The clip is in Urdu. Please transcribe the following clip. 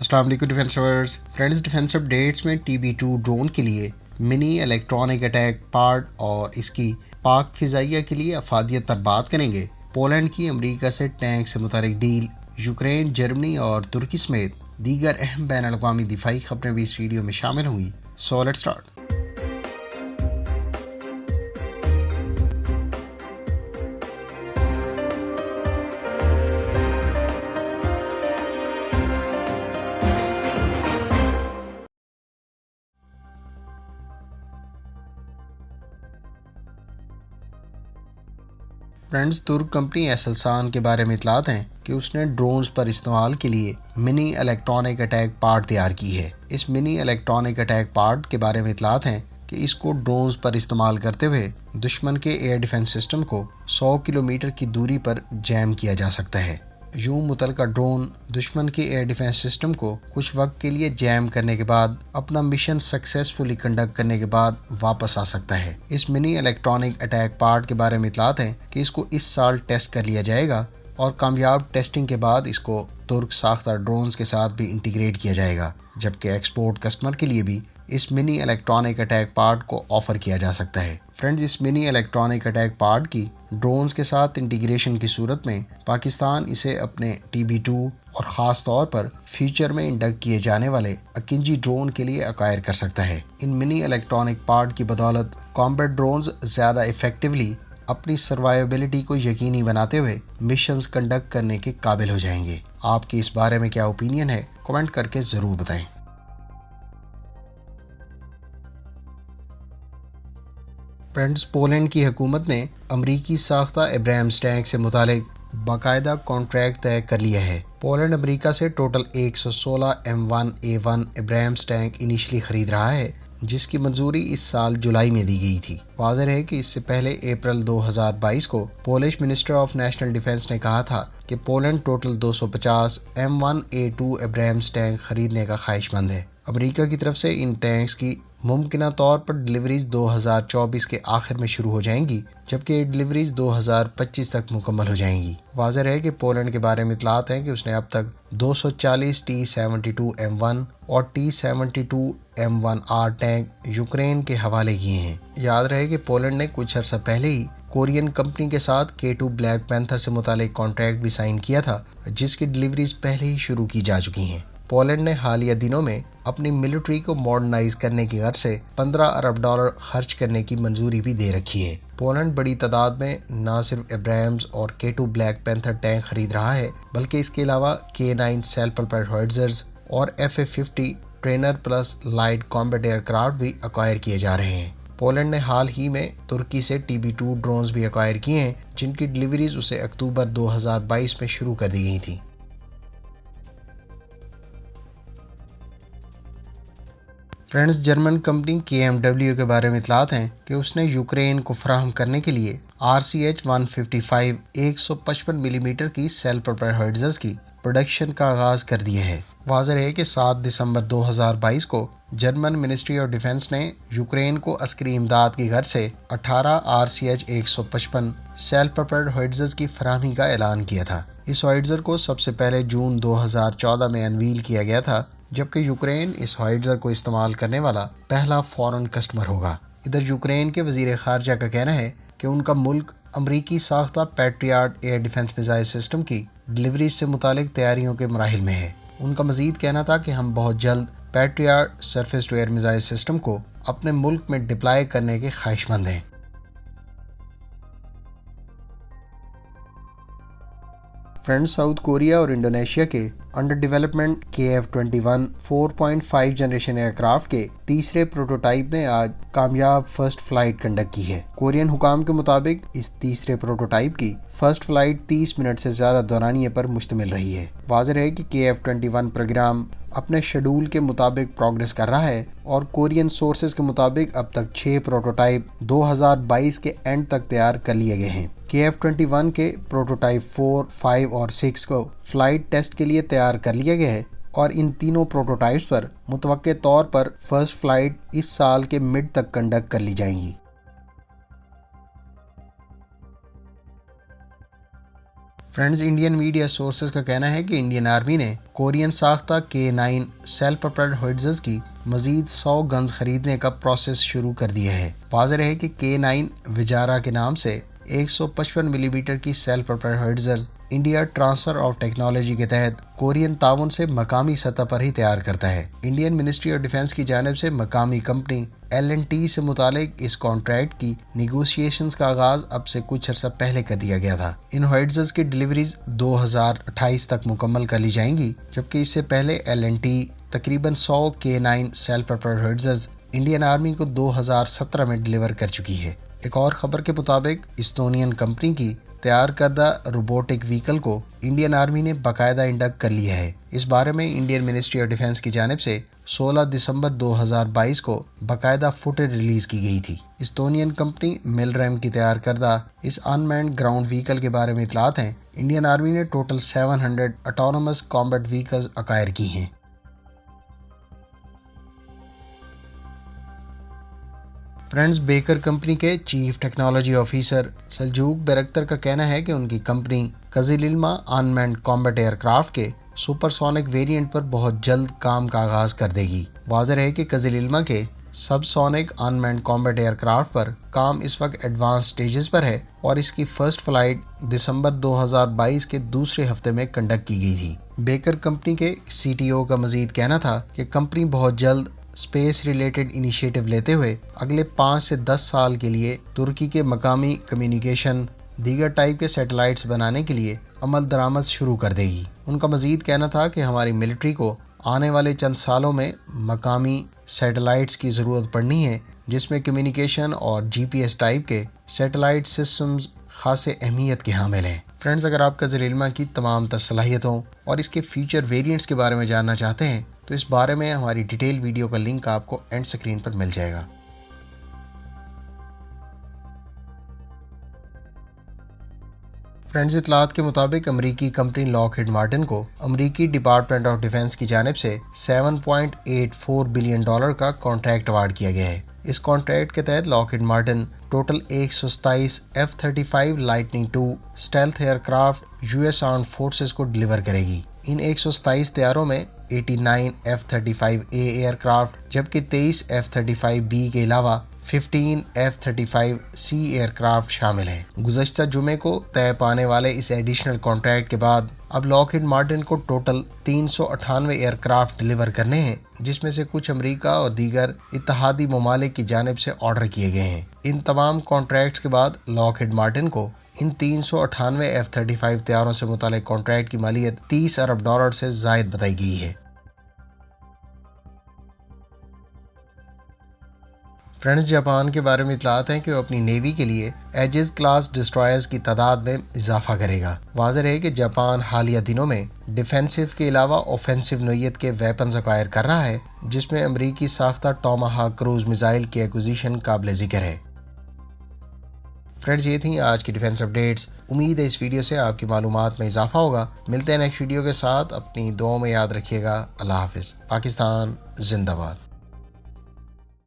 السلام علیکم ڈیفینسرز فرینڈز، ڈیفینس اپڈیٹس میں TB2 ڈرون کے لیے منی الیکٹرانک اٹیک پارٹ اور اس کی پاک فضائیہ کے لیے افادیت پر بات کریں گے۔ پولینڈ کی امریکہ سے ٹینک سے متعلق ڈیل، یوکرین، جرمنی اور ترکی سمیت دیگر اہم بین الاقوامی دفاعی خبریں بھی اس ویڈیو میں شامل ہوں گی۔ So let's start. فرینڈز، ترک کمپنی ایسلسان کے بارے میں اطلاعات ہیں کہ اس نے ڈرونز پر استعمال کے لیے منی الیکٹرانک اٹیک پارٹ تیار کی ہے۔ اس منی الیکٹرانک اٹیک پارٹ کے بارے میں اطلاعات ہیں کہ اس کو ڈرونز پر استعمال کرتے ہوئے دشمن کے ایئر ڈیفنس سسٹم کو 100 کلومیٹر کی دوری پر جیم کیا جا سکتا ہے۔ یوں متعلقہ ڈرون دشمن کے ایئر ڈیفنس سسٹم کو کچھ وقت کے لیے جیم کرنے کے بعد اپنا مشن سکسیسفلی کنڈکٹ کرنے کے بعد واپس آ سکتا ہے۔ اس منی الیکٹرانک اٹیک پارٹ کے بارے میں اطلاعات ہیں کہ اس کو اس سال ٹیسٹ کر لیا جائے گا اور کامیاب ٹیسٹنگ کے بعد اس کو ترک ساختہ ڈرونز کے ساتھ بھی انٹیگریٹ کیا جائے گا، جبکہ ایکسپورٹ کسٹمر کے لیے بھی اس منی الیکٹرانک اٹیک پارٹ کو آفر کیا جا سکتا ہے۔ فرینڈز، اس منی الیکٹرانک اٹیک پارٹ کی ڈرونز کے ساتھ انٹیگریشن کی صورت میں پاکستان اسے اپنے TB2 اور خاص طور پر فیوچر میں انڈکٹ کیے جانے والے اکنجی ڈرون کے لیے ایکوائر کر سکتا ہے۔ ان منی الیکٹرانک پارٹ کی بدولت کامبیٹ ڈرونز زیادہ ایفیکٹولی اپنی سروائیوبلٹی کو یقینی بناتے ہوئے مشنز کنڈکٹ کرنے کے قابل ہو جائیں گے۔ آپ کی اس بارے میں کیا اوپینین ہے؟ کمنٹ کر کے ضرور بتائیں۔ فرینڈز، پولینڈ کی حکومت نے امریکی ساختہ ابراہیمس ٹینک سے متعلق باقاعدہ کانٹریکٹ طے کر لیا ہے۔ پولینڈ امریکہ سے ٹوٹل 116 M1A1 ابراہیمس ٹینک انیشلی خرید رہا ہے، جس کی منظوری اس سال جولائی میں دی گئی تھی۔ واضح ہے کہ اس سے پہلے اپریل 2022 کو polish minister of national defence نے کہا تھا کہ پولینڈ ٹوٹل 250 M1A2 ابراہیمس ٹینک خریدنے کا خواہش مند ہے۔ امریکہ کی طرف سے ان ٹینکس کی ممکنہ طور پر ڈلیوریز 2024 کے آخر میں شروع ہو جائیں گی، جبکہ یہ ڈلیوریز 2025 تک مکمل ہو جائیں گی۔ واضح ہے کہ پولینڈ کے بارے میں اطلاعات ہیں کہ اس نے اب تک 240 T-72 M1 اور T-72 M1R ٹینک یوکرین کے حوالے کیے ہیں۔ یاد رہے کہ پولینڈ نے کچھ عرصہ پہلے ہی کورین کمپنی کے ساتھ K2 بلیک پینتھر سے متعلق کانٹریکٹ بھی سائن کیا تھا، جس کی ڈلیوریز پہلے ہی شروع کی جا چکی ہیں۔ پولینڈ نے حالیہ دنوں میں اپنی ملٹری کو ماڈرنائز کرنے کی غرض سے $15 ارب خرچ کرنے کی منظوری بھی دے رکھی ہے۔ پولینڈ بڑی تعداد میں نہ صرف ابراہیمس اور K2 بلیک پینتھر ٹینک خرید رہا ہے، بلکہ اس کے علاوہ K9 سیلف پروپیلڈ ہوئٹزرز اور FA-50 trainer plus light combat aircraft بھی ایکوائر کیے جا رہے ہیں۔ پولینڈ نے حال ہی میں ترکی سے TB2 ڈرونز بھی ایکوائر کیے ہیں، جن کی ڈلیوریز اسے اکتوبر 2022 میں شروع کر دی گئی تھیں۔ فرینڈز، جرمن کمپنی KMW کے بارے میں اطلاعات ہیں کہ اس نے یوکرین کو فراہم کرنے کے لیے RCH-155 155 ملی میٹر کی سیل پروپیلڈ ہوئٹزرز کی پروڈکشن کا آغاز کر دیا ہے۔ واضح ہے کہ 7 دسمبر 2022 کو جرمن منسٹری آف ڈیفنس نے یوکرین کو عسکری امداد کی غرض سے 18 RCH-155 سیل پروپیلڈ ہوئٹزرز کی فراہمی کا اعلان کیا تھا۔ اس ہوئٹزر کو سب سے پہلے جون 2014 میں انویل کیا گیا تھا، جبکہ یوکرین اس ہوئٹزر کو استعمال کرنے والا پہلا فورن کسٹمر ہوگا۔ ادھر یوکرین کے وزیر خارجہ کا کہنا ہے کہ ان کا ملک امریکی ساختہ patriot air defence missile system کی ڈلیوری سے متعلق تیاریوں کے مراحل میں ہے۔ ان کا مزید کہنا تھا کہ ہم بہت جلد Patriot surface to air missile system کو اپنے ملک میں ڈپلائی کرنے کے خواہش مند ہیں۔ فرینڈ، ساؤتھ کوریا اور انڈونیشیا کے under development KF-21 4.5 generation aircraft کے تیسرے پروٹوٹائپ نے آج کامیاب فرسٹ فلائٹ کنڈکٹ کی ہے۔ کورین حکام کے مطابق اس تیسرے پروٹوٹائپ کی فرسٹ فلائٹ 30 منٹ سے زیادہ دورانیے پر مشتمل رہی ہے۔ واضح ہے کہ KF-21 پروگرام اپنے شیڈول کے مطابق پروگریس کر رہا ہے اور کورین سورسز کے مطابق اب تک 6 پروٹوٹائپ 2022 کے اینڈ تک تیار کر لیے گئے ہیں۔ KF-21 کے پروٹوٹائپ 4، 5 اور 6 کو فلائٹ ٹیسٹ کے لیے تیار کر لیا گیا ہے اور ان تینوں پروٹوٹائپس پر متوقع طور پر فرسٹ فلائٹ اس سال کے مڈ تک کنڈکٹ کر لی جائیں گی۔ فرینڈز، انڈین میڈیا سورسز کا کہنا ہے کہ انڈین آرمی نے کورین ساختہ K9 سیلف پروپیلڈ ہوئٹزرز کی مزید 100 گنز خریدنے کا پروسیس شروع کر دیا ہے۔ واضح ہے کہ K9 وجارا کے نام سے 155 ملی میٹر کی self propelled howitzers India transfer of technology کے تحت کورین تعاون سے مقامی سطح پر ہی تیار کرتا ہے۔ انڈین منسٹری آف ڈیفنس کی جانب سے مقامی کمپنی L&T سے متعلق اس کانٹریکٹ کی نیگوشیشنز کا آغاز اب سے کچھ عرصہ پہلے کر دیا گیا تھا۔ ان ہوئٹزرز کی ڈیلیوریز 2028 تک مکمل کر لی جائیں گی، جبکہ اس سے پہلے L&T تقریباً 100 K9 self propelled howitzers Indian army کو 2017 میں ڈیلیور کر چکی ہے۔ ایک اور خبر کے مطابق استونین کمپنی کی تیار کردہ روبوٹک وہیکل کو انڈین آرمی نے باقاعدہ انڈکٹ کر لیا ہے۔ اس بارے میں انڈین منسٹری آف ڈیفنس کی جانب سے 16 دسمبر 2022 کو باقاعدہ فوٹیج ریلیز کی گئی تھی۔ استونین کمپنی ملریم کی تیار کردہ اس ان مینڈ گراؤنڈ وہیکل کے بارے میں اطلاعات ہیں۔ انڈین آرمی نے total 700 autonomous combat vehicles acquire کی ہیں۔ فرینڈز، بیکر کمپنی کے چیف ٹیکنالوجی آفیسر سلجوق بیرختر کا کہنا ہے کہ ان کی کمپنی قزل ان مینڈ کامبیٹ ایئر کرافٹ کے سپر سونک ویریئنٹ پر بہت جلد کام کا آغاز کر دے گی۔ واضح ہے کہ قزل کے سب سونک ان مینڈ کامبیٹ ایئر کرافٹ پر کام اس وقت ایڈوانس سٹیجز پر ہے اور اس کی فرسٹ فلائٹ دسمبر 2022 کے دوسرے ہفتے میں کنڈکٹ کی گئی تھی۔ بیکر کمپنی کے CTO کا مزید کہنا تھا کہ کمپنی بہت جلد اسپیس ریلیٹڈ انیشیٹو لیتے ہوئے اگلے 5 سے 10 سال کے لیے ترکی کے مقامی کمیونیکیشن دیگر ٹائپ کے سیٹلائٹس بنانے کے لیے عمل درآمد شروع کر دے گی۔ ان کا مزید کہنا تھا کہ ہماری ملٹری کو آنے والے چند سالوں میں مقامی سیٹلائٹس کی ضرورت پڑنی ہے، جس میں کمیونیکیشن اور GPS ٹائپ کے سیٹلائٹ سسٹمز خاص اہمیت کے حامل ہیں۔ فرینڈز، اگر آپ قزل کی تمام تر صلاحیتوں اور اس کے فیچر ویریئنٹس کے بارے میں جاننا چاہتے ہیں تو اس بارے میں ہماری ڈیٹیل ویڈیو کا لنک آپ کو اینڈ سکرین پر مل جائے گا۔ فرینڈز، اطلاعات کے مطابق امریکی کمپنی لاک ہیڈ مارٹن کو امریکی ڈپارٹمنٹ آف ڈیفنس کی جانب سے $7.84 بلین کا کانٹریکٹ ایوارڈ کیا گیا ہے۔ اس کانٹریکٹ کے تحت Lockheed Martin total 127 F-35 Lightning II stealth aircraft US armed forces کو ڈیلیور کرے گی۔ ان 127 طیاروں میں 89 F-35A ایئر کرافٹ جبکہ 23 F-35B کے علاوہ 15 F-35C ایئر کرافٹ شامل ہیں۔ گزشتہ جمعے کو طے پانے والے اس ایڈیشنل کانٹریکٹ کے بعد اب لاک ہیڈ مارٹن کو ٹوٹل 398 ایئر کرافٹ ڈیلیور کرنے ہیں، جس میں سے کچھ امریکہ اور دیگر اتحادی ممالک کی جانب سے آرڈر کیے گئے ہیں۔ ان تمام کانٹریکٹس کے بعد لاک ہیڈ مارٹن کو ان 398 F-35 طیاروں سے متعلق کانٹریکٹ کی مالیت $30 ارب سے زائد بتائی گئی ہے۔ فرینڈز، جاپان کے بارے میں اطلاعات ہیں کہ وہ اپنی نیوی کے لیے ایجز کلاس ڈسٹرائرز کی تعداد میں اضافہ کرے گا۔ واضح ہے کہ جاپان حالیہ دنوں میں ڈیفینسو کے علاوہ اوفینسو نوعیت کے ویپنز ایکوائر کر رہا ہے، جس میں امریکی ساختہ ٹاماہاک کروز میزائل کی ایکوزیشن قابل ذکر ہے۔ فرینڈز، یہ تھیں آج کی ڈیفنس اپڈیٹس۔ امید ہے اس ویڈیو سے آپ کی معلومات میں اضافہ ہوگا۔ ملتے ہیں نیکسٹ ویڈیو کے ساتھ، اپنی دعاؤں میں یاد رکھیے گا۔ اللہ حافظ۔ پاکستان زندہ باد۔